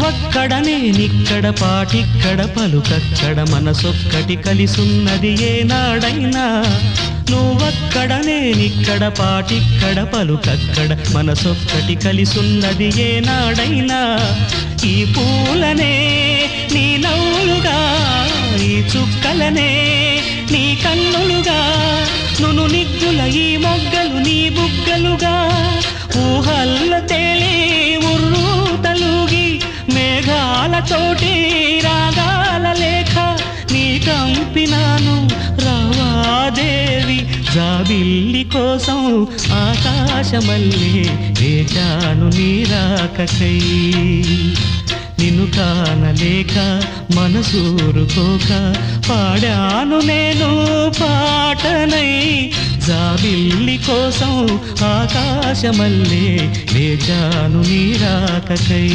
నువ్వక్కడ నేనిక్కడ పాటిక్కడ పలుకక్కడ మనసొక్కటి కలిసున్నది ఏనాడైనా నువ్వక్కడ నేనిక్కడ పాటిక్కడ పలుకక్కడ మనసొక్కటి కలిసున్నది ఏనాడైనా ఈ పూలనే నీ నవ్వులుగా ఈ చుక్కలనే నీ కన్నులుగా నును నిగ్గుల ఈ మొగ్గలు నీ బుగ్గలుగా ఊహల్ల తేలే ఉర్రూ తలుగి మేఘాలతోటి రాగాల లేఖ నీ కంపినాను రావాదేవి జాబిల్లి కోసం ఆకాశమల్లే వేచాను నీరాకకై నిన్ను కానలేక మనసూరుకోక పాడాను నేను పాటనై జాబిల్లి కోసం ఆకాశమల్లే వేచాను నీరాకకై